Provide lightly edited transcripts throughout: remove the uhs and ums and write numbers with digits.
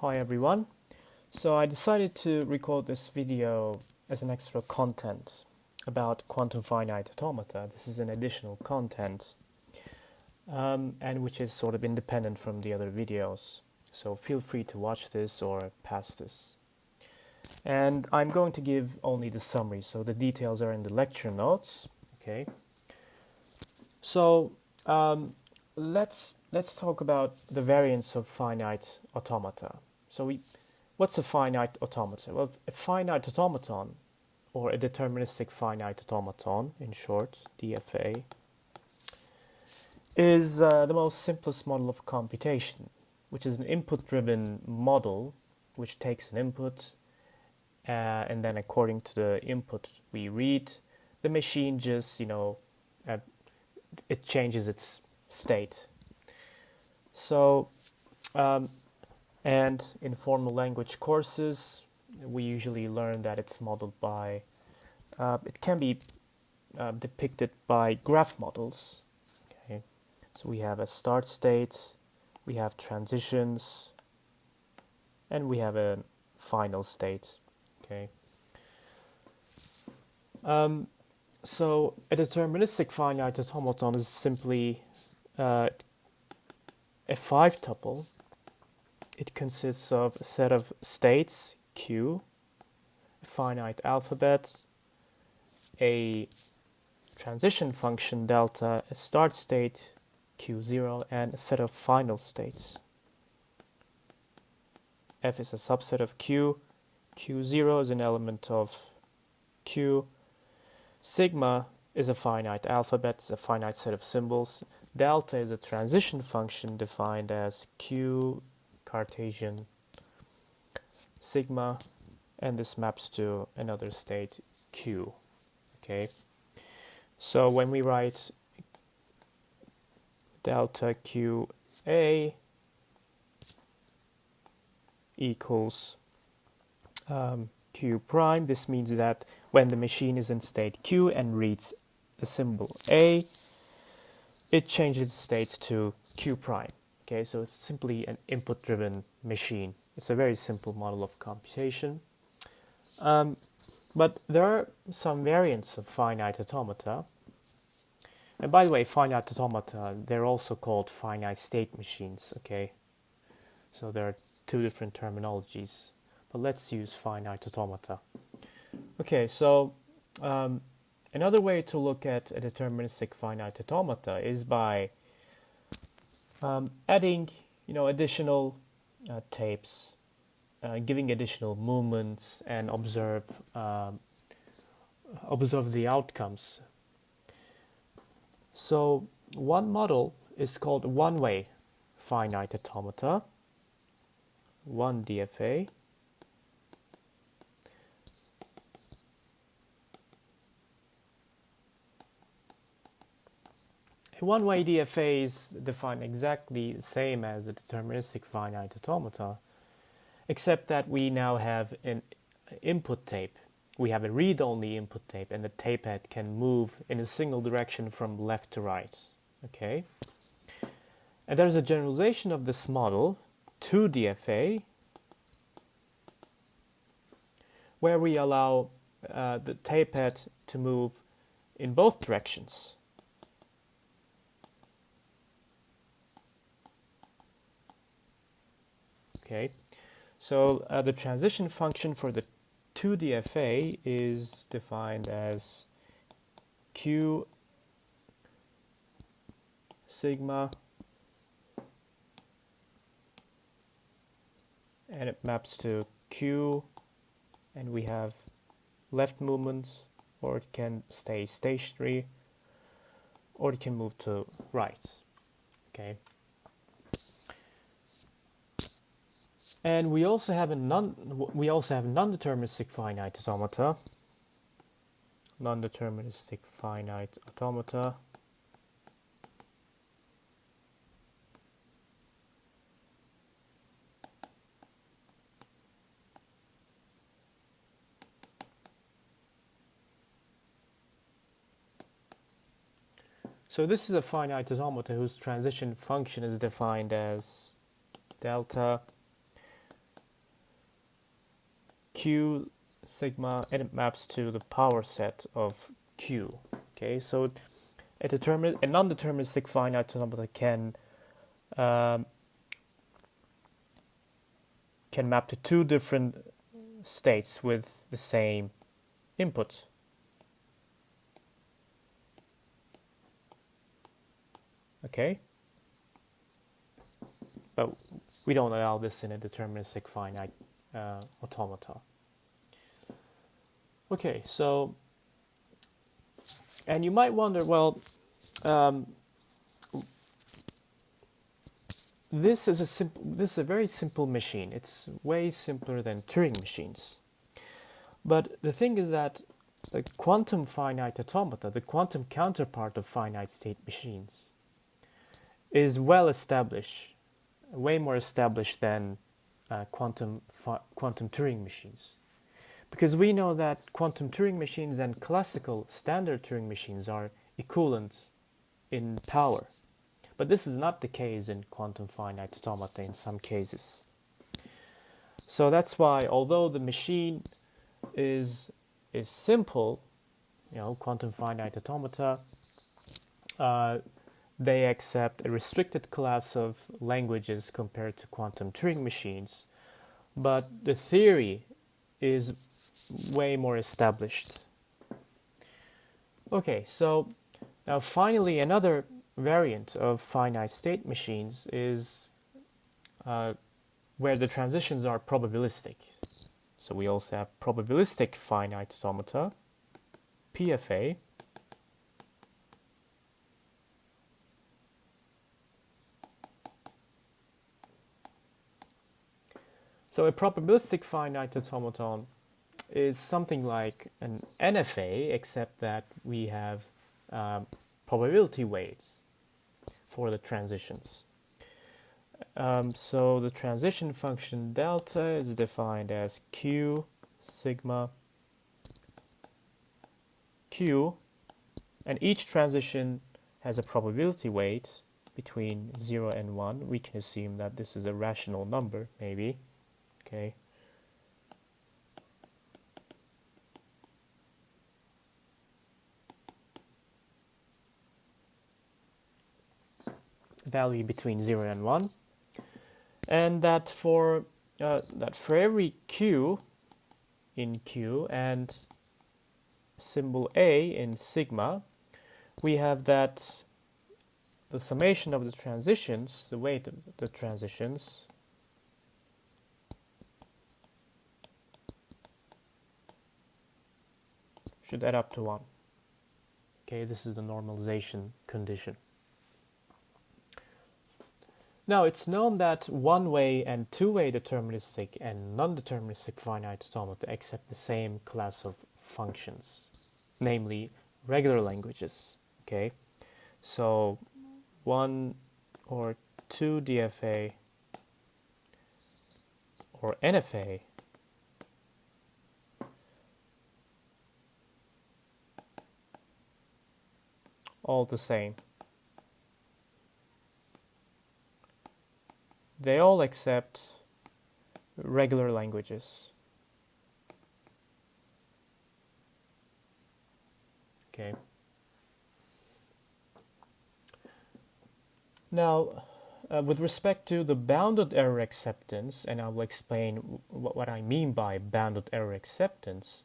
Hi everyone. So I decided to record this video as an extra content about quantum finite automata. This is an additional content and which is sort of independent from the other videos. So feel free to watch this or pass this. And I'm going to give only the summary, so the details are in the lecture notes. Okay. So let's talk about the variants of finite automata. So what's a finite automata? Well, a finite automaton, or a deterministic finite automaton, in short, DFA, is the most simplest model of computation, which is an input-driven model which takes an input, and then according to the input we read, the machine just, it changes its state. So, and in formal language courses, we usually learn that it's modeled by, it can be depicted by graph models. Okay, so we have a start state, we have transitions, and we have a final state. Okay. So a deterministic finite automaton is simply a 5-tuple. It consists of a set of states, Q, a finite alphabet, a transition function delta, a start state, Q0, and a set of final states. F is a subset of Q, Q0 is an element of Q, sigma is a finite alphabet, it's a finite set of symbols, delta is a transition function defined as Q Cartesian sigma, and this maps to another state Q. Okay, so when we write delta QA equals Q prime, this means that when the machine is in state Q and reads the symbol A, it changes states to Q prime. Okay, so it's simply an input-driven machine. It's a very simple model of computation. But there are some variants of finite automata. And by the way, finite automata, they're also called finite state machines. Okay, so there are two different terminologies. But let's use finite automata. Okay, so another way to look at a deterministic finite automata is by adding, additional tapes, giving additional movements, and observe the outcomes. So one model is called one-way finite automata, 1DFA. A one-way DFA is defined exactly the same as a deterministic finite automata, except that we now have an input tape. We have a read-only input tape, and the tape head can move in a single direction from left to right. Okay, and there's a generalization of this model, 2DFA, where we allow the tape head to move in both directions. Okay, so the transition function for the 2DFA is defined as Q sigma, and it maps to Q, and we have left movements, or it can stay stationary, or it can move to right. Okay. And we also have non-deterministic finite automata. Non-deterministic finite automata. So this is a finite automata whose transition function is defined as delta Q sigma, and it maps to the power set of Q. Okay, so a non-deterministic finite automata can map to two different states with the same input. Okay, but we don't allow this in a deterministic finite automata. Okay, so, and you might wonder, well, this is a very simple machine. It's way simpler than Turing machines. But the thing is that the quantum finite automata, the quantum counterpart of finite state machines, is well established, way more established than quantum Turing machines. Because we know that quantum Turing machines and classical standard Turing machines are equivalent in power. But this is not the case in quantum finite automata in some cases. So that's why, although the machine is simple, quantum finite automata, they accept a restricted class of languages compared to quantum Turing machines. But the theory is way more established. Okay, so now finally another variant of finite state machines is where the transitions are probabilistic. So we also have probabilistic finite automata, PFA, so a probabilistic finite automaton is something like an NFA, except that we have probability weights for the transitions. So the transition function delta is defined as Q sigma Q, and each transition has a probability weight between 0 and 1. We can assume that this is a rational number, maybe. Okay. Value between 0 and 1, and that for every Q in Q and symbol A in sigma, we have that the summation of the transitions, the weight of the transitions, should add up to 1. Okay, this is the normalization condition. Now, it's known that one-way and two-way deterministic and non-deterministic finite automata accept the same class of functions, namely regular languages. Okay, so 1 or 2 DFA or NFA all the same. They all accept regular languages. Okay. Now, with respect to the bounded error acceptance, and I will explain what I mean by bounded error acceptance,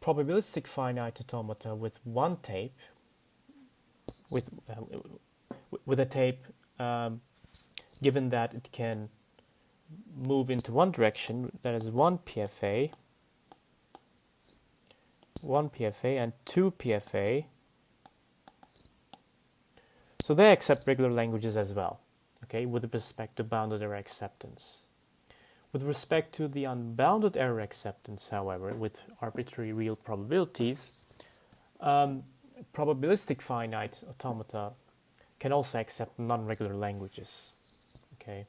probabilistic finite automata with one tape, with a tape given that it can move into one direction, that is one PFA and two PFA. So they accept regular languages as well, okay, with respect to bounded error acceptance. With respect to the unbounded error acceptance, however, with arbitrary real probabilities, probabilistic finite automata can also accept non-regular languages. Okay.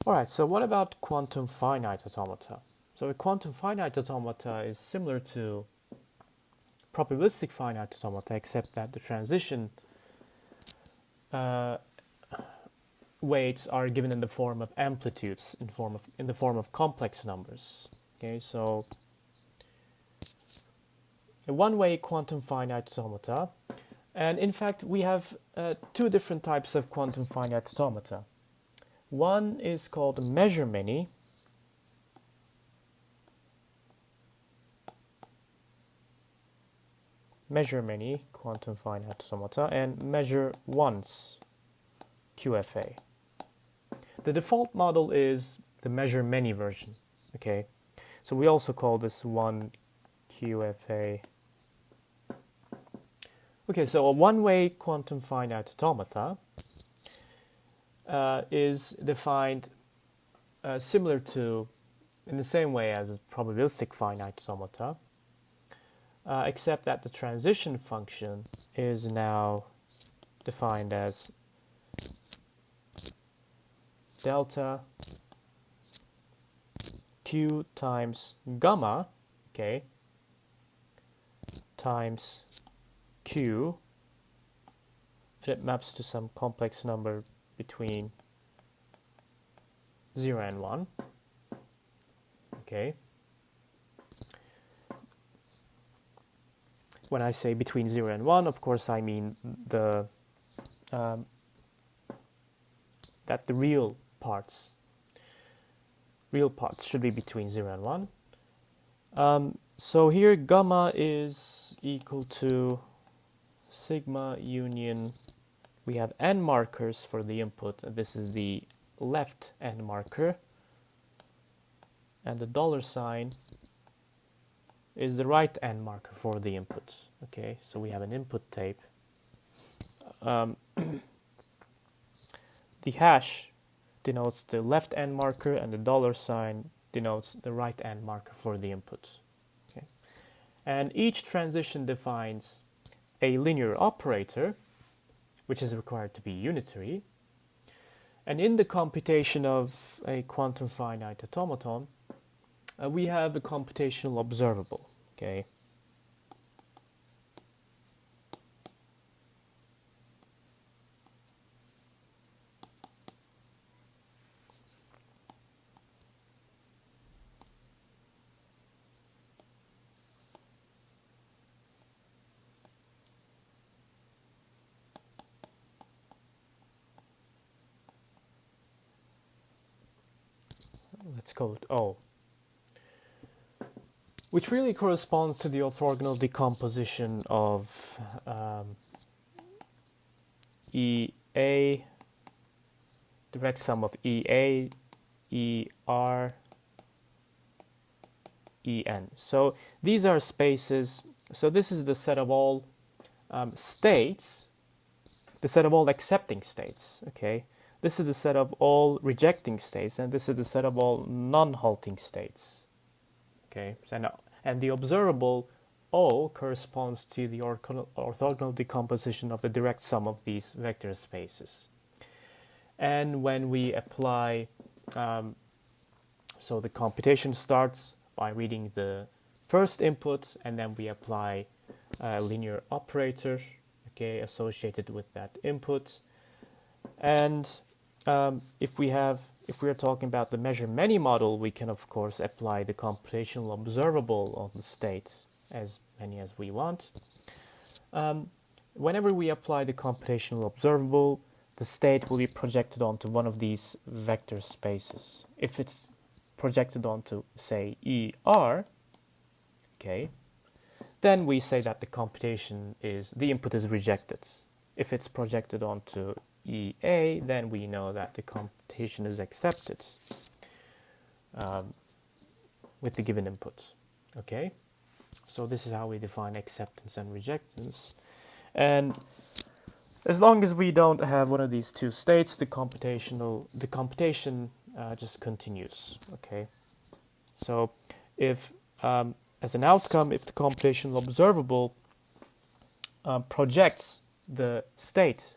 All right, so what about quantum finite automata? So a quantum finite automata is similar to probabilistic finite automata, except that the transition weights are given in the form of amplitudes, in the form of complex numbers. Okay, so a one-way quantum finite automata, and in fact we have two different types of quantum finite automata. One is called measure-many, quantum finite automata, and measure-once QFA. The default model is the measure-many version. Okay, so we also call this one QFA. Okay, so a one-way quantum finite automata is defined similar to, in the same way as a probabilistic finite automata, except that the transition function is now defined as delta Q times gamma, okay, times Q, and it maps to some complex number between 0 and 1, okay. When I say between 0 and 1, of course I mean the that the real parts should be between 0 and 1. So here gamma is equal to sigma union, we have n markers for the input, and this is the left n marker, and the $sign is the right n marker for the input. Okay, so we have an input tape. The hash denotes the left n marker, and the $sign denotes the right n marker for the input. Okay, and each transition defines a linear operator, which is required to be unitary. And in the computation of a quantum finite automaton, we have a computational observable. Okay. Let's call it O, which really corresponds to the orthogonal decomposition of EA, direct sum of EA, ER, EN. So these are spaces. So this is the set of all states, the set of all accepting states. Okay. This is the set of all rejecting states, and this is the set of all non-halting states. Okay, and the observable O corresponds to the orthogonal decomposition of the direct sum of these vector spaces. And when we apply, so the computation starts by reading the first input, and then we apply a linear operator, okay, associated with that input. And if we are talking about the measure-many model, we can of course apply the computational observable on the state, as many as we want. Whenever we apply the computational observable, the state will be projected onto one of these vector spaces. If it's projected onto, say, ER, okay, then we say that the input is rejected. If it's projected onto EA, then we know that the computation is accepted with the given input. Okay, so this is how we define acceptance and rejectance. And as long as we don't have one of these two states, the computation just continues. Okay, so if as an outcome, if the computational observable projects the state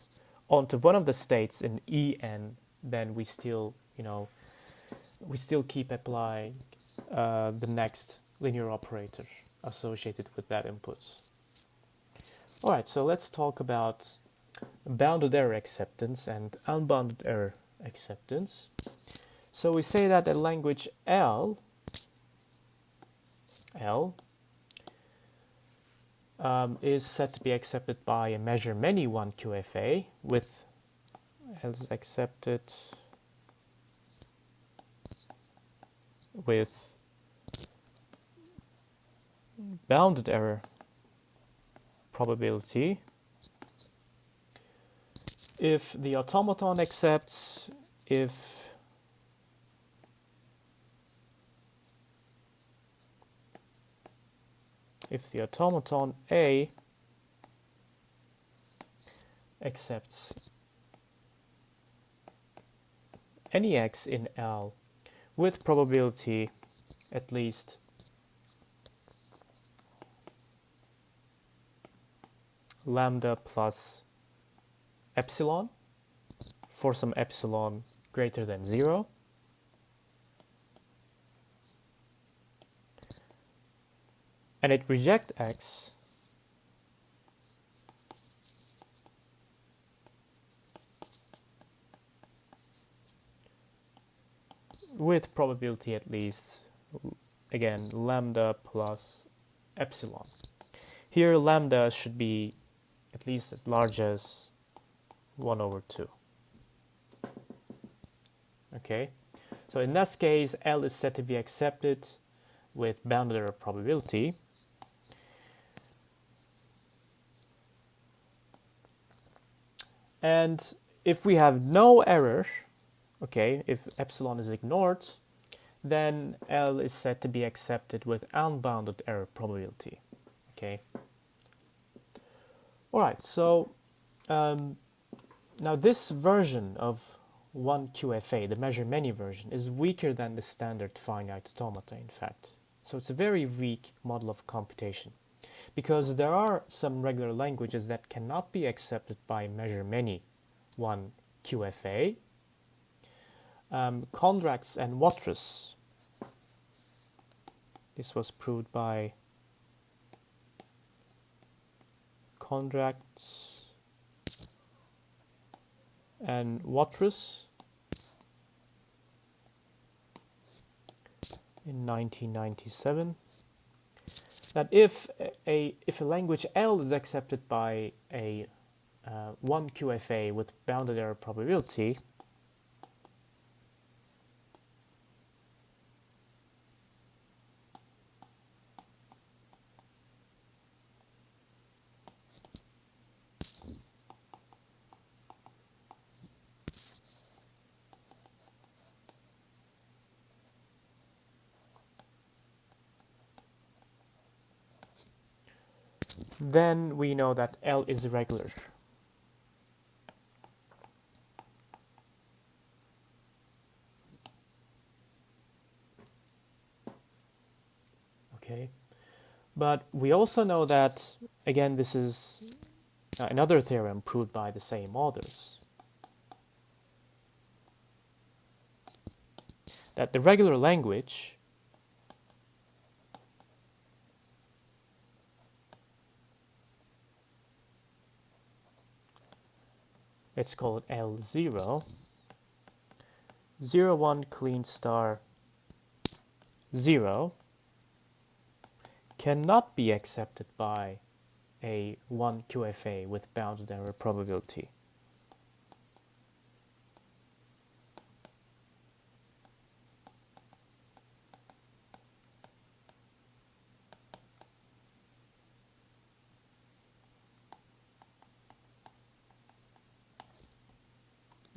onto one of the states in En, then we still keep applying the next linear operator associated with that input. All right, so let's talk about bounded error acceptance and unbounded error acceptance. So we say that a language L is said to be accepted by a measure many 1 QFA with L is accepted with bounded error probability if the automaton accepts, if the automaton A accepts any x in L with probability at least lambda plus epsilon for some epsilon greater than 0, and it rejects x with probability at least, again, lambda plus epsilon. Here lambda should be at least as large as 1 over 2. Okay, so in that case L is said to be accepted with bounded error probability. And if we have no error, okay, if epsilon is ignored, then L is said to be accepted with unbounded error probability. Okay. All right, so now this version of 1 QFA, the measure many version, is weaker than the standard finite automata, in fact. So it's a very weak model of computation, because there are some regular languages that cannot be accepted by measure many 1 QFA. Kondrax and Watrous. This was proved by Kondrax and Watrous in 1997. That if a language L is accepted by a 1 QFA with bounded error probability, then we know that L is irregular. Okay, but we also know that, again, this is another theorem proved by the same authors, that the regular language let's call it L0, 0, 1, clean star 0, cannot be accepted by a 1 QFA with bounded error probability.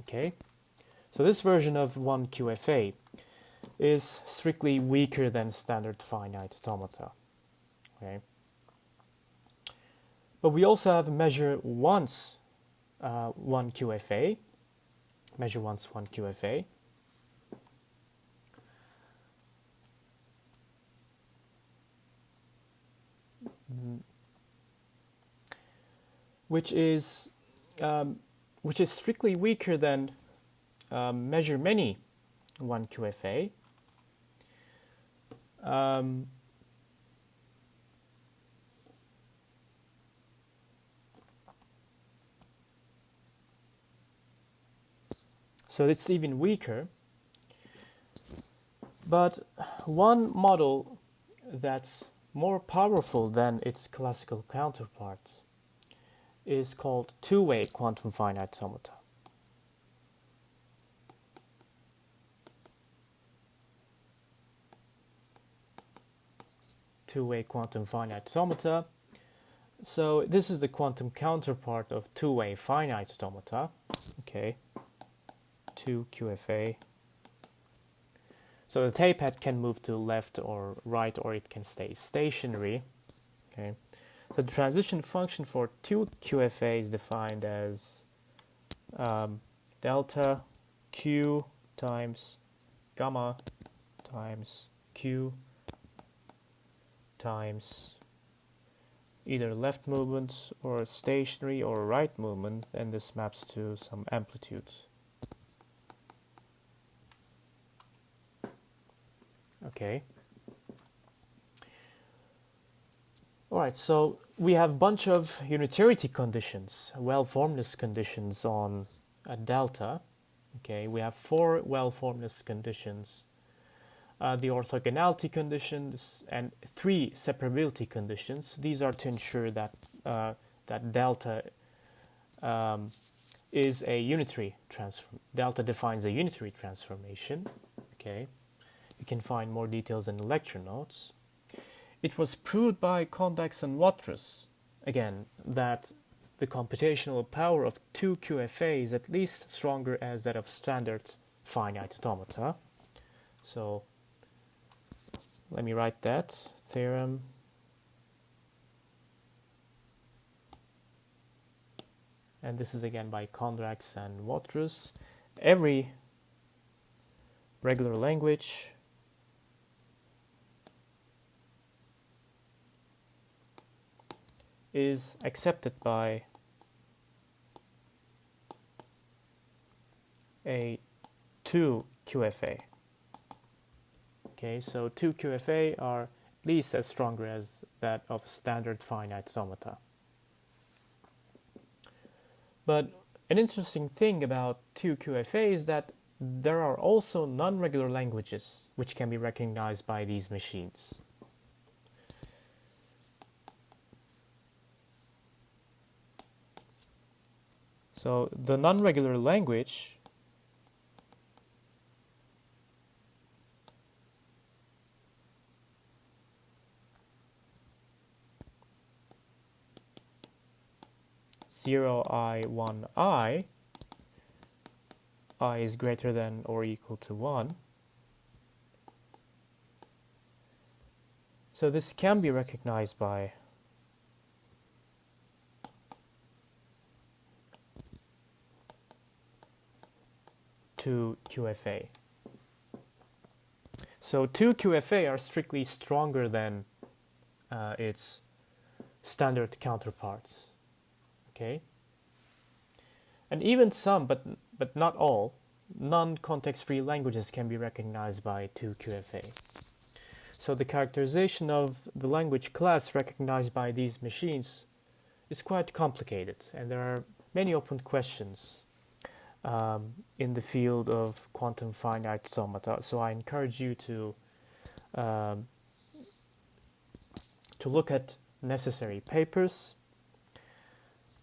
Okay, so this version of 1 QFA is strictly weaker than standard finite automata. Okay, but we also have measure once 1 QFA, measure once 1 QFA, which is strictly weaker than measure many 1 QFA. So it's even weaker. But one model that's more powerful than its classical counterpart is called two-way quantum finite automata. Two-way quantum finite automata. So this is the quantum counterpart of two-way finite automata. Okay, 2QFA. So the tape head can move to left or right, or it can stay stationary. Okay. So the transition function for 2QFA is defined as delta Q times gamma times Q times either left movement or stationary or right movement, and this maps to some amplitudes. Okay. Alright, so we have a bunch of unitarity conditions, well-formedness conditions on a delta. Okay, we have 4 well-formedness conditions, the orthogonality conditions, and 3 separability conditions. These are to ensure that that delta is a unitary transform. Delta defines a unitary transformation. Okay, you can find more details in the lecture notes. It was proved by Condax and Watrous, again, that the computational power of 2QFA is at least stronger as that of standard finite automata. So let me write that theorem. And this is again by Condax and Watrous. Every regular language is accepted by a 2QFA. Okay, so 2QFA are at least as stronger as that of standard finite automata. But an interesting thing about 2QFA is that there are also non-regular languages which can be recognized by these machines. So the non-regular language (0, I) I is greater than or equal to 1. So this can be recognized by two QFA. So 2QFA are strictly stronger than its standard counterparts. Okay, and even some, but not all, non-context-free languages can be recognized by 2QFA. So the characterization of the language class recognized by these machines is quite complicated, and there are many open questions in the field of quantum finite automata. So I encourage you to look at necessary papers.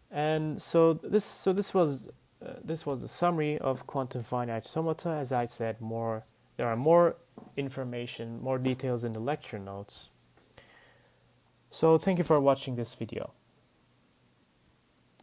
And so this was the summary of quantum finite automata. As I said, there are more information, more details in the lecture notes. So thank you for watching this video.